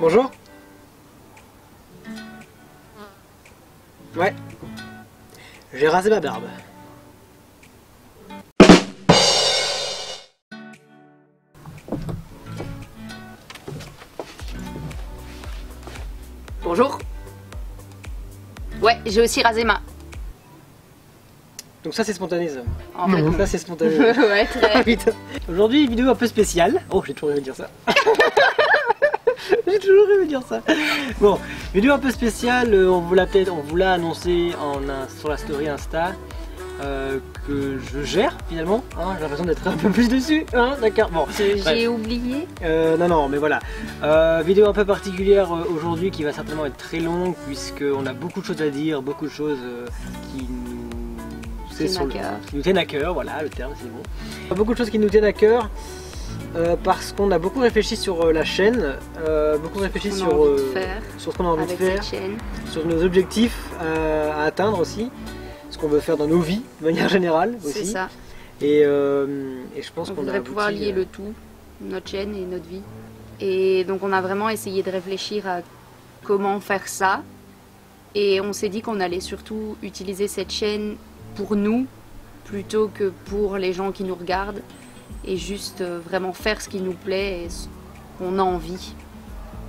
Bonjour. Ouais. J'ai rasé ma barbe. Bonjour. Ouais, j'ai aussi rasé ma... Donc ça c'est spontané ça. En fait, Ça c'est spontané. ouais, très... Putain. Aujourd'hui, vidéo un peu spéciale. Oh, j'ai toujours rêvé de dire ça. J'ai toujours rêvé de dire ça. Bon, vidéo un peu spéciale, on vous l'a annoncé sur la story Insta. Que je gère finalement, hein, j'ai l'impression d'être un peu plus dessus, hein, d'accord, bon. J'ai oublié. Non, mais voilà. Vidéo un peu particulière aujourd'hui qui va certainement être très longue puisqu'on a beaucoup de choses à dire, beaucoup de choses qui nous tiennent à cœur, voilà le terme c'est bon. Beaucoup de choses qui nous tiennent à cœur parce qu'on a beaucoup réfléchi sur la chaîne, beaucoup réfléchi sur ce qu'on a envie de faire, sur nos objectifs à atteindre aussi. Ce qu'on veut faire dans nos vies, de manière générale aussi. C'est ça. Et je pense qu'on voudrait pouvoir lier le tout, notre chaîne et notre vie. Et donc on a vraiment essayé de réfléchir à comment faire ça. Et on s'est dit qu'on allait surtout utiliser cette chaîne pour nous, plutôt que pour les gens qui nous regardent. Et juste vraiment faire ce qui nous plaît et ce qu'on a envie.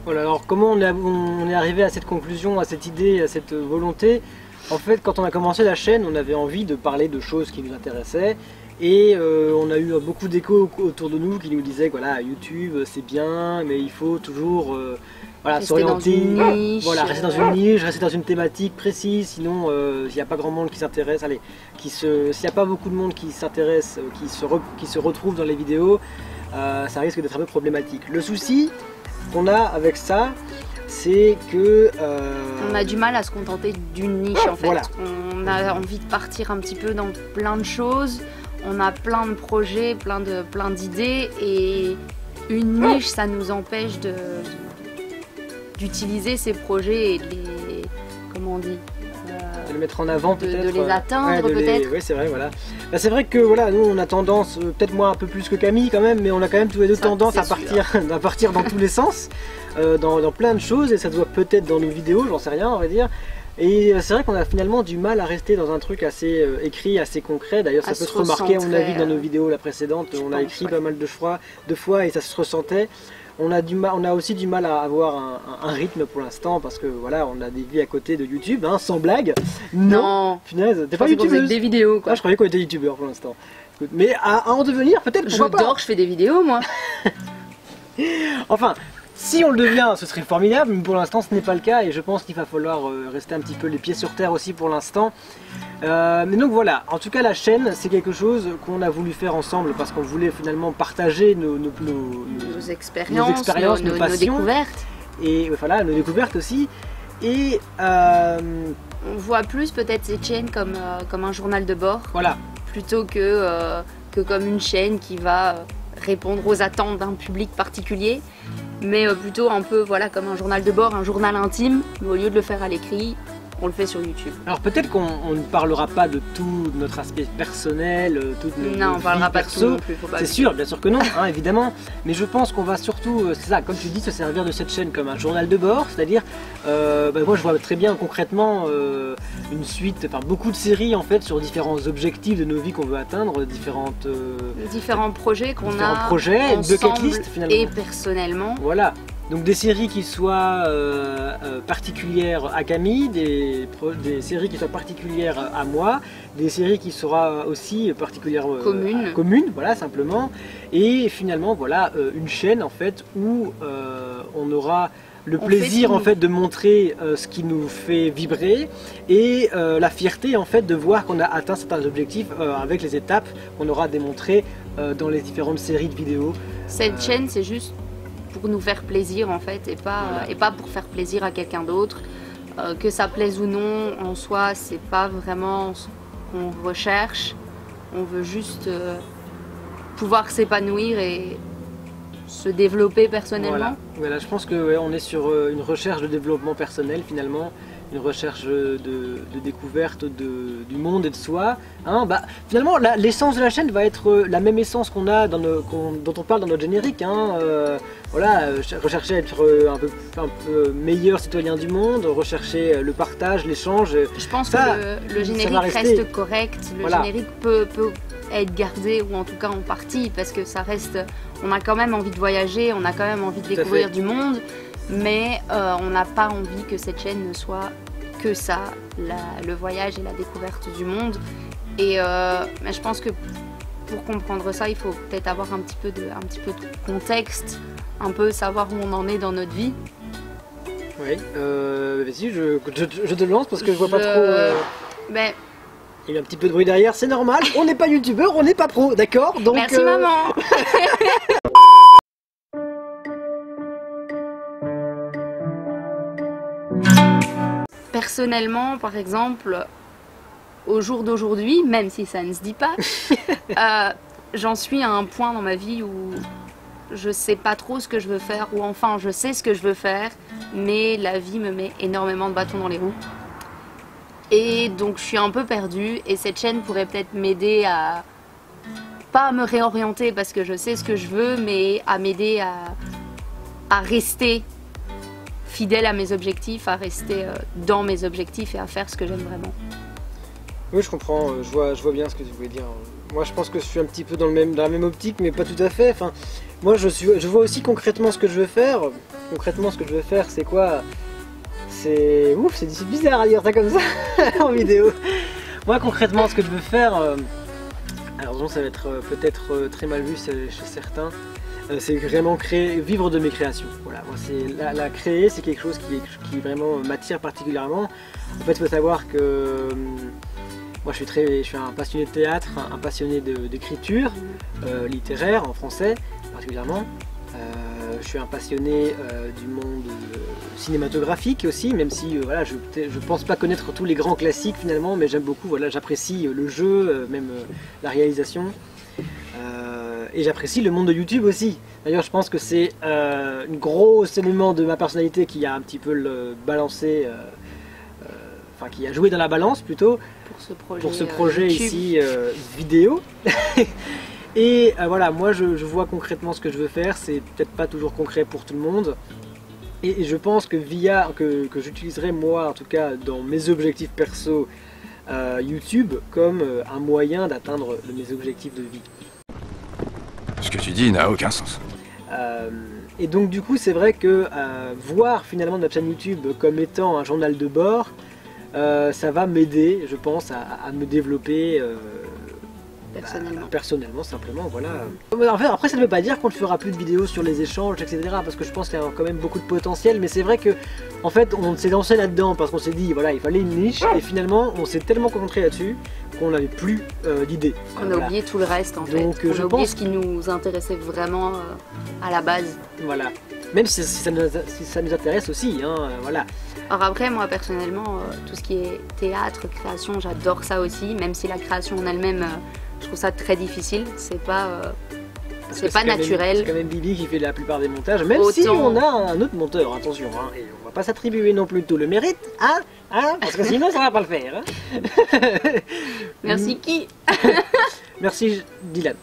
Voilà, alors comment on est arrivé à cette conclusion, à cette idée, à cette volonté? En fait, quand on a commencé la chaîne, on avait envie de parler de choses qui nous intéressaient et on a eu beaucoup d'échos autour de nous qui nous disaient que voilà, YouTube c'est bien, mais il faut toujours s'orienter, rester dans une niche, rester dans une thématique précise, sinon il n'y a pas grand monde qui s'intéresse, s'il n'y a pas beaucoup de monde qui s'intéresse, qui se retrouve dans les vidéos, ça risque d'être un peu problématique. Le souci qu'on a avec ça, c'est que... on a du mal à se contenter d'une niche en fait. Voilà. On a envie de partir un petit peu dans plein de choses. On a plein de projets, plein d'idées. Et une niche, ça nous empêche d'utiliser ces projets et de les... Comment on dit de les mettre en avant peut-être. De les atteindre peut-être. Oui, c'est vrai, voilà. Bah, c'est vrai que voilà, nous on a tendance, peut-être moi un peu plus que Camille quand même, mais on a quand même tous les deux tendance à partir dans tous les sens. Dans plein de choses et ça se voit peut-être dans nos vidéos, j'en sais rien on va dire. Et c'est vrai qu'on a finalement du mal à rester dans un truc assez écrit, assez concret. D'ailleurs ça peut se remarquer à mon avis dans nos vidéos la précédente, on a écrit pas mal de fois et ça se ressentait. On a aussi du mal à avoir un rythme pour l'instant parce que voilà, on a des vies à côté de YouTube, hein, sans blague. Non, punaise, t'es pas youtubeuse. Des vidéos quoi. Ah, je croyais qu'on était youtubeur pour l'instant. Mais à en devenir peut-être. Je dors, je fais des vidéos moi. Enfin. Si on le devient, ce serait formidable, mais pour l'instant ce n'est pas le cas et je pense qu'il va falloir rester un petit peu les pieds sur terre aussi pour l'instant. Mais donc voilà, en tout cas la chaîne c'est quelque chose qu'on a voulu faire ensemble parce qu'on voulait finalement partager nos expériences, nos passions, nos découvertes. Et voilà, nos découvertes aussi. Et on voit plus peut-être cette chaîne comme un journal de bord, voilà, plutôt que comme une chaîne qui va répondre aux attentes d'un public particulier. Mais plutôt un peu voilà, comme un journal de bord, un journal intime, mais au lieu de le faire à l'écrit, on le fait sur YouTube. Alors peut-être qu'on ne parlera pas de tout notre aspect personnel, toute notre non, on parlera pas perso, de tout non plus, c'est sûr, bien sûr que non, hein, évidemment, mais je pense qu'on va surtout, c'est ça, comme tu dis, se servir de cette chaîne comme un journal de bord, c'est-à-dire, moi je vois très bien concrètement une suite, enfin beaucoup de séries en fait sur différents objectifs de nos vies qu'on veut atteindre, différents projets qu'on a projets, ensemble bucket list finalement. Et personnellement. Voilà. Donc des séries qui soient particulières à Camille, des séries qui soient particulières à moi, des séries qui seront aussi particulières communes, voilà simplement. Et finalement voilà une chaîne en fait où on aura le plaisir en fait de montrer ce qui nous fait vibrer et la fierté en fait de voir qu'on a atteint certains objectifs avec les étapes qu'on aura démontrées dans les différentes séries de vidéos. Cette chaîne c'est juste pour nous faire plaisir en fait et pas pour faire plaisir à quelqu'un d'autre. Que ça plaise ou non en soi, c'est pas vraiment ce qu'on recherche. On veut juste pouvoir s'épanouir et se développer personnellement. Voilà, je pense que on est sur une recherche de développement personnel finalement une recherche de découverte du monde et de soi. Hein, finalement, l'essence de la chaîne va être la même essence qu'on a dont on parle dans notre générique. Hein, voilà, rechercher à être un peu meilleur citoyen du monde, rechercher le partage, l'échange. Je pense que le générique reste correct, le générique peut être gardé, ou en tout cas en partie, parce que ça reste, on a quand même envie de voyager, on a quand même envie de découvrir du monde, mais on n'a pas envie que cette chaîne ne soit que ça, le voyage et la découverte du monde. Et je pense que pour comprendre ça, il faut peut-être avoir un petit peu de contexte, un peu savoir où on en est dans notre vie. Oui, vas-y, je te lance parce que je vois pas trop... Il y a un petit peu de bruit derrière, c'est normal, on n'est pas youtubeur, on n'est pas pro, d'accord? Donc, merci maman. Personnellement, par exemple, au jour d'aujourd'hui, même si ça ne se dit pas, j'en suis à un point dans ma vie où je sais pas trop ce que je veux faire, ou enfin je sais ce que je veux faire, mais la vie me met énormément de bâtons dans les roues. Et donc je suis un peu perdue, et cette chaîne pourrait peut-être m'aider à, pas à me réorienter parce que je sais ce que je veux, mais à m'aider à rester fidèle à mes objectifs, à rester dans mes objectifs et à faire ce que j'aime vraiment. Oui, je comprends, je vois bien ce que tu voulais dire. Moi je pense que je suis un petit peu dans la même optique, mais pas tout à fait. Enfin, moi je vois aussi concrètement ce que je veux faire. Concrètement ce que je veux faire, c'est quoi? C'est bizarre à dire ça comme ça en vidéo. Moi concrètement ce que je veux faire, alors ça va être peut-être très mal vu chez certains, c'est vraiment vivre de mes créations. Voilà, moi la créer, c'est quelque chose qui vraiment m'attire particulièrement. En fait, il faut savoir que moi je suis un passionné de théâtre, un passionné d'écriture littéraire en français particulièrement. Je suis un passionné du monde cinématographique aussi, même si voilà, je pense pas connaître tous les grands classiques finalement, mais j'aime beaucoup, voilà, j'apprécie le jeu, même la réalisation, et j'apprécie le monde de YouTube aussi. D'ailleurs je pense que c'est un gros élément de ma personnalité qui a un petit peu balancé, enfin qui a joué dans la balance plutôt, pour ce projet ici vidéo. Et voilà, moi je vois concrètement ce que je veux faire, c'est peut-être pas toujours concret pour tout le monde. Et je pense que que j'utiliserai moi en tout cas dans mes objectifs perso YouTube comme un moyen d'atteindre mes objectifs de vie. Ce que tu dis n'a aucun sens. Et donc du coup c'est vrai que voir finalement notre chaîne YouTube comme étant un journal de bord, ça va m'aider, je pense, à me développer personnellement simplement, voilà. En fait, après ça ne veut pas dire qu'on ne fera plus de vidéos sur les échanges, etc. parce que je pense qu'il y a quand même beaucoup de potentiel, mais c'est vrai que en fait on s'est lancé là-dedans parce qu'on s'est dit voilà, il fallait une niche, et finalement on s'est tellement concentré là-dessus qu'on n'avait plus d'idées. On a oublié tout le reste en fait. Donc, on a oublié ce qui nous intéressait vraiment à la base. Voilà, même si ça nous intéresse aussi, hein, voilà. Alors après, moi personnellement, tout ce qui est théâtre, création, j'adore ça aussi, même si la création en elle-même, je trouve ça très difficile, c'est pas naturel. C'est quand même Bibi qui fait la plupart des montages, même si on a un autre monteur, attention, hein, et on va pas s'attribuer non plus tout le mérite, hein, parce que sinon ça va pas le faire. Hein. Merci qui? Merci Dylan.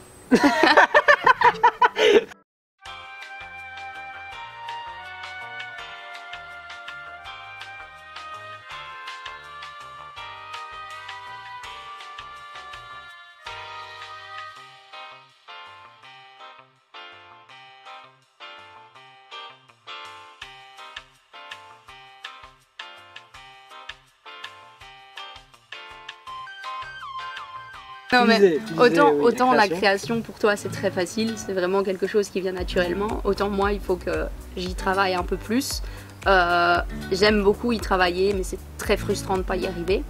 Non mais autant la création pour toi c'est très facile, c'est vraiment quelque chose qui vient naturellement, autant moi il faut que j'y travaille un peu plus. J'aime beaucoup y travailler, mais c'est très frustrant de ne pas y arriver.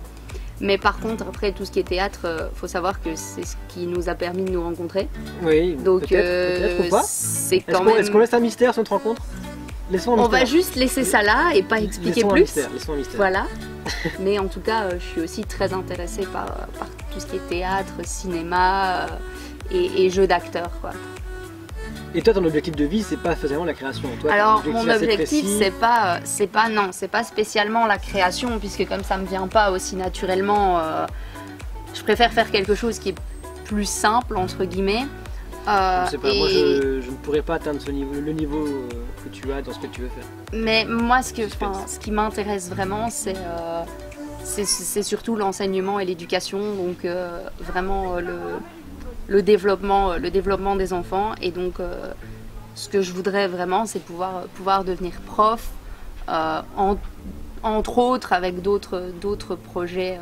Mais par contre après tout ce qui est théâtre, faut savoir que c'est ce qui nous a permis de nous rencontrer. Oui, donc peut-être ou pas. C'est quand même... Est-ce qu'on laisse un mystère sur notre rencontre? On va juste laisser ça là et pas expliquer plus. Laissons un mystère. Voilà. Mais en tout cas, je suis aussi très intéressée par tout ce qui est théâtre, cinéma et jeux d'acteurs, quoi. Et toi, ton objectif de vie, c'est pas forcément la création. Toi, alors mon objectif, c'est pas spécialement la création, puisque comme ça me vient pas aussi naturellement, je préfère faire quelque chose qui est plus simple entre guillemets. Je sais pas, moi je ne pourrais pas atteindre le niveau que tu as dans ce que tu veux faire. Mais moi, ce qui m'intéresse vraiment, c'est surtout l'enseignement et l'éducation, donc vraiment le développement des enfants. Et donc, ce que je voudrais vraiment, c'est pouvoir devenir prof, entre autres avec d'autres projets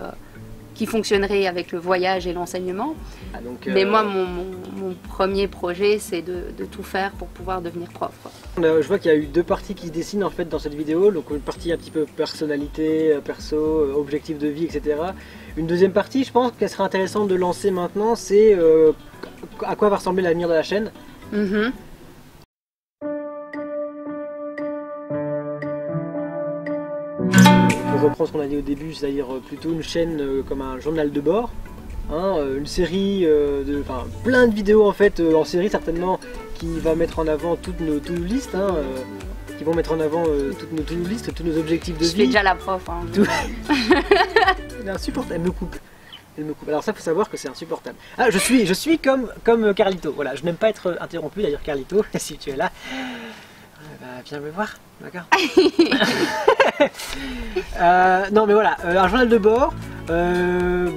qui fonctionnerait avec le voyage et l'enseignement. Ah, mais moi, mon premier projet, c'est de tout faire pour pouvoir devenir prof, quoi. Je vois qu'il y a eu 2 parties qui se dessinent en fait dans cette vidéo. Donc une partie un petit peu personnalité, perso, objectif de vie, etc. Une deuxième partie, je pense qu'elle serait intéressante de lancer maintenant, c'est à quoi va ressembler l'avenir de la chaîne. Reprendre ce qu'on a dit au début, c'est-à-dire plutôt une chaîne comme un journal de bord, hein, une série plein de vidéos en fait en série certainement qui va mettre en avant toutes nos to-do list, hein, qui vont mettre en avant toutes nos to-do list, tous nos objectifs de vie. Je fais déjà la prof. Hein, Elle est insupportable, elle me coupe. Alors ça, faut savoir que c'est insupportable. Ah, je suis comme Carlito. Voilà, je n'aime pas être interrompu. D'ailleurs, Carlito, si tu es là, viens me voir, d'accord. Non mais voilà, un journal de bord,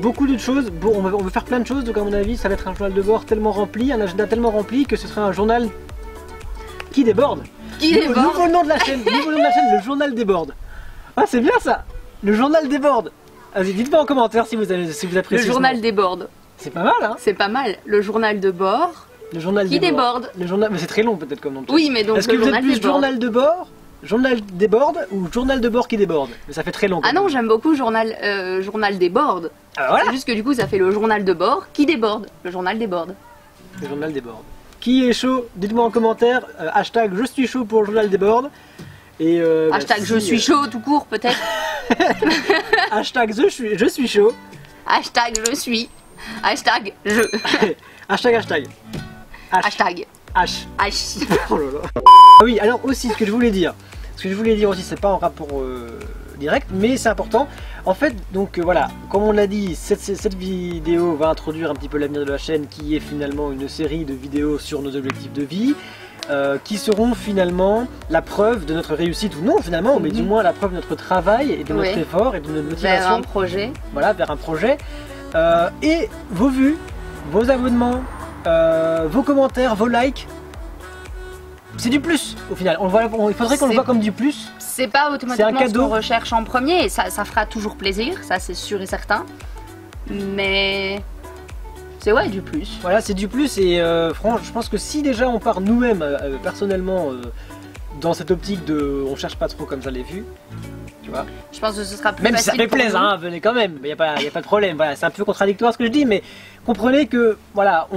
beaucoup d'autres choses. Bon, on veut faire plein de choses, donc à mon avis ça va être un journal de bord tellement rempli, un agenda tellement rempli que ce sera un journal qui déborde. Nouveau nom de la chaîne, le journal déborde. Ah, c'est bien ça, le journal déborde. Vas-y, dites-moi en commentaire si vous appréciez. Le journal déborde. C'est pas mal, hein. C'est pas mal, le journal de bord. Le journal qui déborde. Le journal, mais c'est très long peut-être comme nom. Oui, mais donc est-ce que vous êtes plus journal de bord, journal déborde ou journal de bord qui déborde? Mais ça fait très long. Ah non, j'aime beaucoup journal déborde. Ah, voilà. C'est juste que du coup ça fait le journal de bord qui déborde. Le journal déborde. Le journal déborde. Qui est chaud? Dites-moi en commentaire. Hashtag je suis chaud pour le journal déborde. Et hashtag je suis chaud tout court peut-être. Hashtag je suis chaud. Hashtag je suis. Hashtag je. Hashtag. Hashtag. H. H. Oh là là. Ah oui, alors aussi ce que je voulais dire aussi, c'est pas en rapport direct, mais c'est important. En fait, donc voilà, comme on l'a dit, cette vidéo va introduire un petit peu l'avenir de la chaîne, qui est finalement une série de vidéos sur nos objectifs de vie, qui seront finalement la preuve de notre réussite ou non finalement, mais du moins la preuve de notre travail et de notre effort et de notre motivation. Vers un projet. Voilà, vers un projet. Et vos vues, vos abonnements, vos commentaires, vos likes, c'est du plus au final. Il faudrait qu'on le voit comme du plus. C'est pas automatiquement ce qu'on recherche en premier, et ça fera toujours plaisir, ça c'est sûr et certain. Mais c'est du plus. Voilà, c'est du plus, et franchement, je pense que si déjà on part nous-mêmes, personnellement, dans cette optique de on cherche pas trop comme ça les vues, tu vois. Je pense que ce sera plus facile. Même si ça fait plaisir, hein, venez quand même, il n'y a pas de problème. Voilà, c'est un peu contradictoire ce que je dis, mais comprenez que voilà,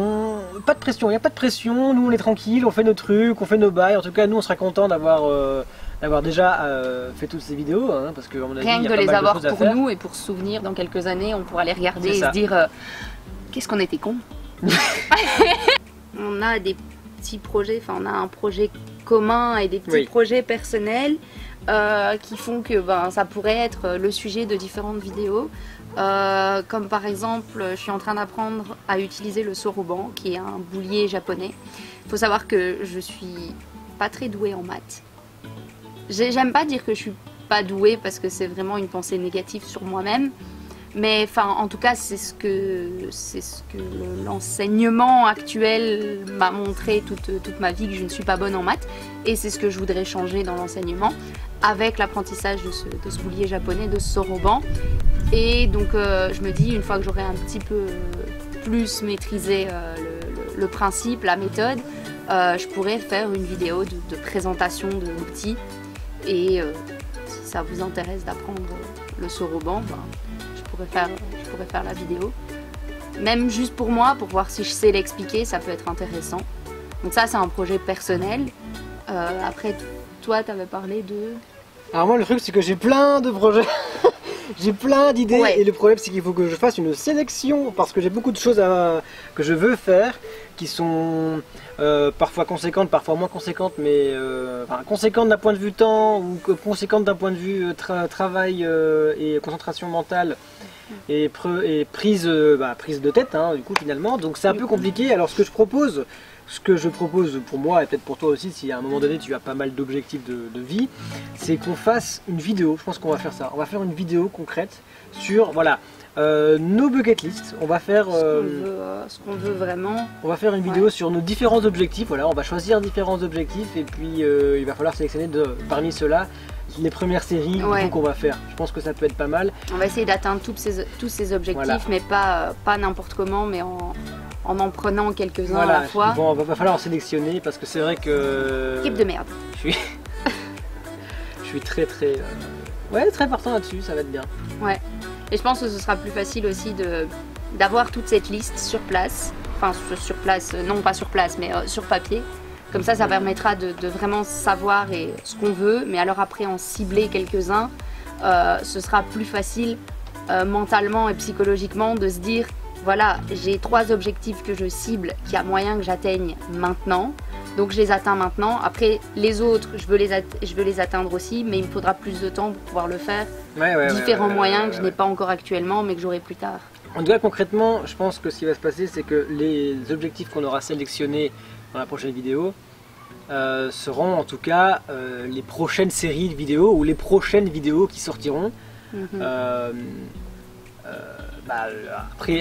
pas de pression, il n'y a pas de pression, nous on est tranquille, on fait nos trucs, on fait nos bails. En tout cas, nous on sera content d'avoir déjà fait toutes ces vidéos, hein, parce que à mon avis, rien que de les avoir pour nous et pour se souvenir dans quelques années, on pourra les regarder et se dire qu'est-ce qu'on était cons. On a des petits projets, enfin on a un projet commun et des petits projets personnels qui font que ça pourrait être le sujet de différentes vidéos. Comme par exemple, je suis en train d'apprendre à utiliser le soroban, qui est un boulier japonais. Il faut savoir que je suis pas très douée en maths. J'aime pas dire que je suis pas douée parce que c'est vraiment une pensée négative sur moi-même. Mais en tout cas, c'est ce que l'enseignement actuel m'a montré toute ma vie, que je ne suis pas bonne en maths. Et c'est ce que je voudrais changer dans l'enseignement avec l'apprentissage de ce boulier japonais, de ce soroban. Et donc je me dis, une fois que j'aurai un petit peu plus maîtrisé le principe, la méthode, je pourrais faire une vidéo de présentation de l'outil. Et si ça vous intéresse d'apprendre le soroban, je pourrais faire la vidéo. Même juste pour moi, pour voir si je sais l'expliquer, ça peut être intéressant. Donc ça, c'est un projet personnel. Après, toi, tu avais parlé de... Alors moi, le truc, c'est que j'ai plein de projets. J'ai plein d'idées, et le problème c'est qu'il faut que je fasse une sélection parce que j'ai beaucoup de choses que je veux faire, qui sont parfois conséquentes, parfois moins conséquentes, mais enfin, conséquentes d'un point de vue temps ou conséquentes d'un point de vue travail et concentration mentale et prise de tête, hein, du coup finalement. Donc c'est un peu compliqué. Alors ce que je propose pour moi et peut-être pour toi aussi, si à un moment donné tu as pas mal d'objectifs de vie, c'est qu'on fasse une vidéo. Je pense qu'on va faire ça. On va faire une vidéo concrète sur voilà. Nos bucket list, on va faire ce qu'on veut vraiment. On va faire une vidéo sur nos différents objectifs. Voilà, on va choisir différents objectifs et puis il va falloir sélectionner parmi ceux-là les premières séries qu'on va faire. Je pense que ça peut être pas mal. On va essayer d'atteindre tous ces objectifs, voilà. Mais pas n'importe comment, mais en prenant quelques-uns à la fois. Bon, va falloir en sélectionner parce que c'est vrai que. Équipe de merde. Je suis très très partant là-dessus. Ça va être bien. Ouais. Et je pense que ce sera plus facile aussi d'avoir toute cette liste sur place, enfin sur place, non pas sur place, mais sur papier. Comme ça permettra de vraiment savoir ce qu'on veut, mais alors après en cibler quelques-uns, ce sera plus facile mentalement et psychologiquement de se dire, voilà, j'ai 3 objectifs que je cible, qu'il y a moyen que j'atteigne maintenant. Donc je les atteins maintenant. Après les autres, je veux les atteindre aussi, mais il me faudra plus de temps pour pouvoir le faire. Différents moyens que je n'ai pas encore actuellement, mais que j'aurai plus tard. En tout cas, concrètement, je pense que ce qui va se passer, c'est que les objectifs qu'on aura sélectionnés dans la prochaine vidéo seront en tout cas les prochaines séries de vidéos ou les prochaines vidéos qui sortiront.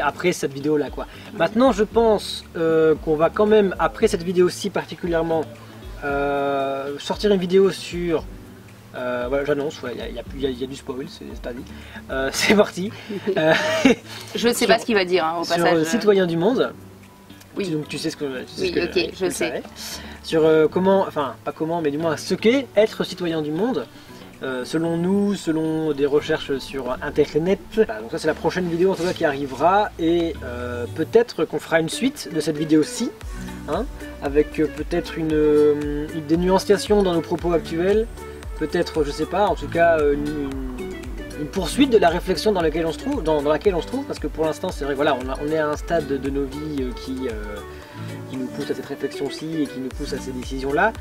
Après cette vidéo là quoi. Maintenant je pense qu'on va quand même, après cette vidéo-ci particulièrement, sortir une vidéo sur voilà, j'annonce, il y a du spoil, c'est pas dit. C'est parti. Je ne sais pas ce qu'il va dire hein, au sur passage. Citoyen du Monde. Oui. Donc tu sais ce que je sais. Sur comment, enfin pas comment, mais du moins ce qu'est être citoyen du monde. Selon nous, selon des recherches sur internet. Voilà, donc ça c'est la prochaine vidéo en tout cas qui arrivera et peut-être qu'on fera une suite de cette vidéo-ci, hein, avec peut-être des nuanciations dans nos propos actuels, peut-être, je sais pas, en tout cas une poursuite de la réflexion dans laquelle on se trouve, parce que pour l'instant c'est vrai, voilà, on est à un stade de nos vies qui nous pousse à cette réflexion-ci et qui nous pousse à ces décisions-là.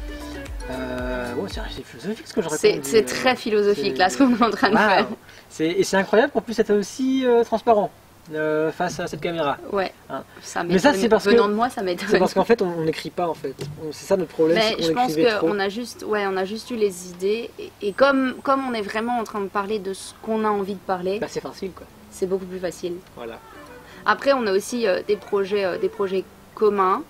C'est philosophique ce que je raconte. C'est très philosophique là ce qu'on est en train de faire. Et c'est incroyable qu'on puisse être aussi transparent face à cette caméra. Ouais. Hein. Ça mais ça c'est parce venant de moi ça m'étonne. C'est parce qu'en fait on n'écrit pas en fait. C'est ça notre problème. Mais je pense qu'on a juste, eu les idées et comme on est vraiment en train de parler de ce qu'on a envie de parler. C'est facile quoi. C'est beaucoup plus facile. Voilà. Après on a aussi des projets communs.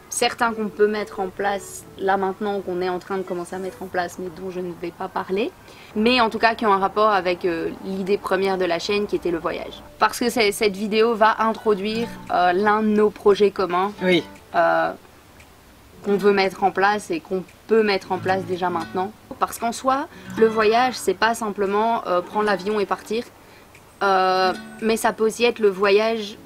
Certains qu'on peut mettre en place là maintenant, qu'on est en train de commencer à mettre en place, mais dont je ne vais pas parler. Mais en tout cas qui ont un rapport avec l'idée première de la chaîne qui était le voyage. Parce que cette vidéo va introduire l'un de nos projets communs qu'on veut mettre en place et qu'on peut mettre en place déjà maintenant. Parce qu'en soi, le voyage, c'est pas simplement prendre l'avion et partir, mais ça peut aussi être le voyage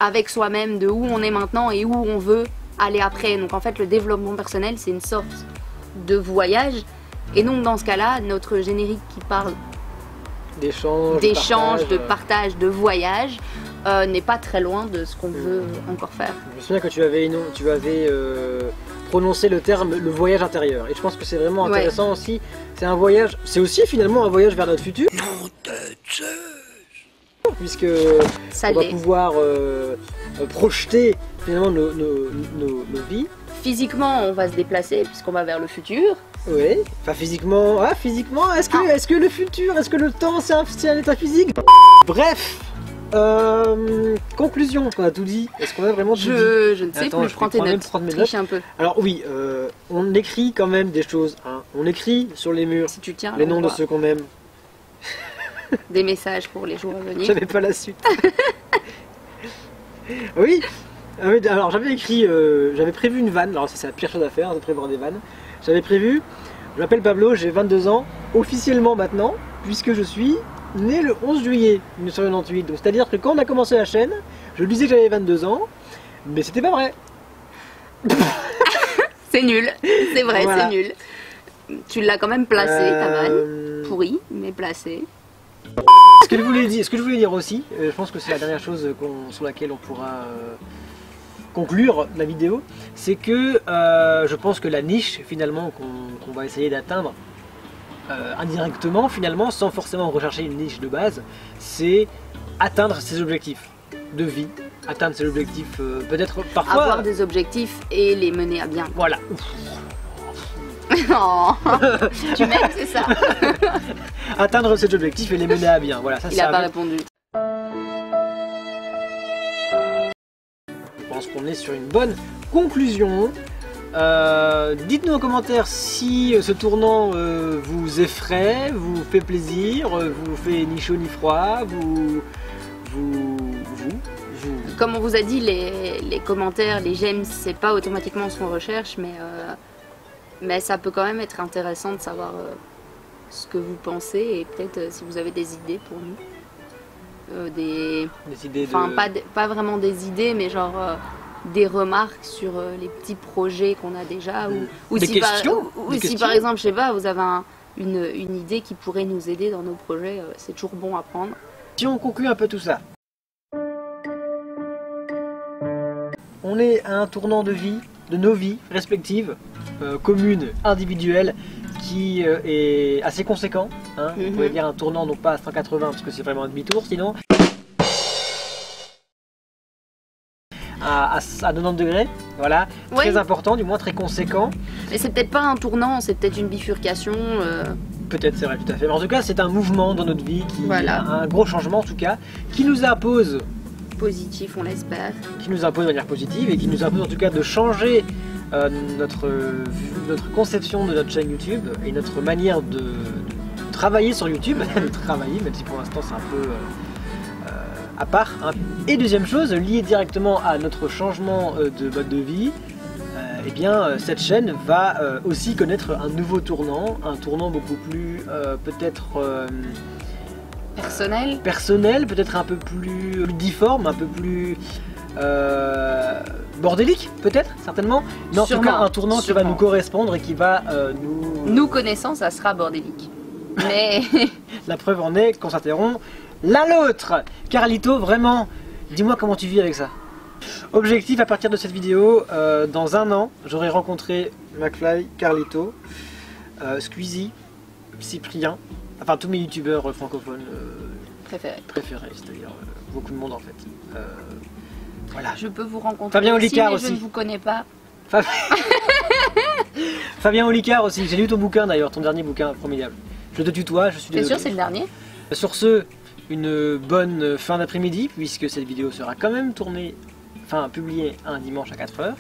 avec soi-même de où on est maintenant et où on veut aller après. Donc en fait le développement personnel c'est une sorte de voyage et donc dans ce cas-là notre générique qui parle d'échange, de partage, de voyage n'est pas très loin de ce qu'on veut encore faire. Je me souviens que tu avais prononcé le terme le voyage intérieur et je pense que c'est vraiment intéressant aussi. C'est un voyage, c'est aussi finalement un voyage vers notre futur. Puisque on va pouvoir projeter finalement nos vies. Physiquement, on va se déplacer puisqu'on va vers le futur. Oui, enfin physiquement, est-ce que le futur, est-ce que le temps c'est un état physique? Bref, conclusion, on a tout dit. Est-ce qu'on a vraiment tout dit? Je ne sais plus, je prends tes notes, triche un peu. Alors oui, on écrit quand même des choses, hein. On écrit sur les murs si tu tiens, les noms de ceux qu'on aime. Des messages pour les jours à venir. J'avais pas la suite. Oui. Alors j'avais écrit, j'avais prévu une vanne. Alors c'est la pire chose à faire, de prévoir des vannes. J'avais prévu, je m'appelle Pablo, j'ai 22 ans, officiellement maintenant, puisque je suis né le 11 juillet 1998. Donc c'est-à-dire que quand on a commencé la chaîne, je disais que j'avais 22 ans, mais c'était pas vrai. C'est nul, c'est vrai, voilà. C'est nul. Tu l'as quand même placé, ta vanne. Pourri, mais placé. Ce que je voulais dire aussi, je pense que c'est la dernière chose sur laquelle on pourra conclure la vidéo, c'est que je pense que la niche finalement qu'on va essayer d'atteindre indirectement finalement, sans forcément rechercher une niche de base, c'est atteindre ses objectifs de vie, atteindre ses objectifs peut-être parfois... Avoir des objectifs et les mener à bien. Voilà. Oh, tu m'aimes, c'est ça. Atteindre ses objectifs et les mener à bien. Voilà, ça, il n'a pas répondu. Je pense qu'on est sur une bonne conclusion. Dites-nous en commentaire si ce tournant vous effraie, vous fait plaisir, vous fait ni chaud ni froid, Comme on vous a dit, les commentaires, les j'aime, c'est pas automatiquement ce qu'on recherche, mais ça peut quand même être intéressant de savoir ce que vous pensez et peut-être si vous avez des idées pour nous. Des idées pas vraiment des idées, mais genre des remarques sur les petits projets qu'on a déjà. Ou des si questions, si par exemple, je sais pas, vous avez une idée qui pourrait nous aider dans nos projets, c'est toujours bon à prendre. Si on conclut un peu tout ça. On est à un tournant de vie, de nos vies respectives, communes, individuelles, qui est assez conséquent. Hein. On pourrait dire un tournant, non pas à 180 parce que c'est vraiment un demi-tour sinon. À 90 degrés, voilà, très important, du moins très conséquent. Mais c'est peut-être pas un tournant, c'est peut-être une bifurcation. Peut-être, c'est vrai, tout à fait. Mais en tout cas, c'est un mouvement dans notre vie, un gros changement en tout cas, qui nous impose... Positif, on l'espère. Qui nous impose de manière positive et qui nous impose en tout cas de changer notre conception de notre chaîne YouTube et notre manière de travailler sur YouTube, de travailler, même si pour l'instant c'est un peu à part. Hein. Et deuxième chose, liée directement à notre changement de mode de vie, eh bien cette chaîne va aussi connaître un nouveau tournant, un tournant beaucoup plus peut-être... personnel, peut-être un peu plus difforme, un peu plus bordélique, peut-être, certainement. Mais en tout cas, un tournant qui va nous correspondre et qui va Nous connaissant, ça sera bordélique. Mais... La preuve en est qu'on s'interrompt l'un l'autre. Carlito, vraiment, dis-moi comment tu vis avec ça. Objectif à partir de cette vidéo, dans un an, j'aurai rencontré McFly, Carlito, Squeezie, Cyprien, enfin tous mes youtubeurs francophones préférés, c'est-à-dire beaucoup de monde en fait. Voilà. Je peux vous rencontrer Fabien Olicard aussi. Je ne vous connais pas. Fabien Olicard aussi, j'ai lu ton bouquin d'ailleurs, ton dernier bouquin formidable. Je te tutoie, je suis désolé. T'es sûr c'est le dernier? Sur ce, une bonne fin d'après-midi, puisque cette vidéo sera quand même tournée, enfin publiée un dimanche à 4h.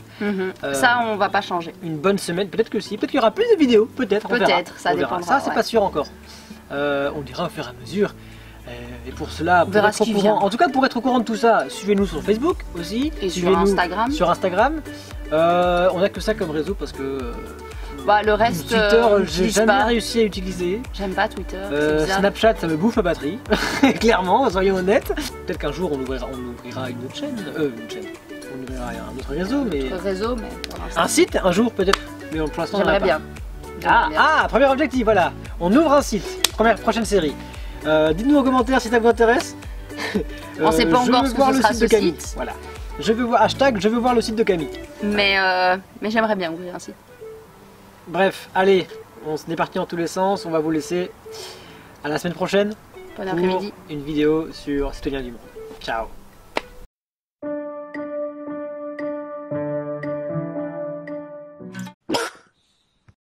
Ça on va pas changer. Une bonne semaine, peut-être que si, peut-être qu'il y aura plus de vidéos, peut-être, peut-être, ça dépendra. Ça c'est pas sûr encore. On dira au fur et à mesure. Et pour cela, pour être au courant, en tout cas pour être au courant de tout ça, suivez-nous sur Facebook aussi. Et sur Instagram. Sur Instagram. On a que ça comme réseau parce que... le reste, Twitter, j'ai jamais réussi à utiliser. J'aime pas Twitter. Snapchat, ça me bouffe ma batterie. Clairement, soyons honnêtes. Peut-être qu'un jour on ouvrira une autre chaîne. On ouvrira un autre réseau, mais... Un site, un jour peut-être. Mais pour l'instant, on j'aimerais bien. Premier objectif, voilà. On ouvre un site. Prochaine série. Dites-nous en commentaire si ça vous intéresse. On sait pas encore ce que ce sera ce site. Voilà. Je veux voir, hashtag, je veux voir le site de Camille. Mais j'aimerais bien ouvrir un site. Bref, allez, on est parti dans tous les sens, on va vous laisser à la semaine prochaine. Bon après-midi. Une vidéo sur Citoyens du Monde. Ciao.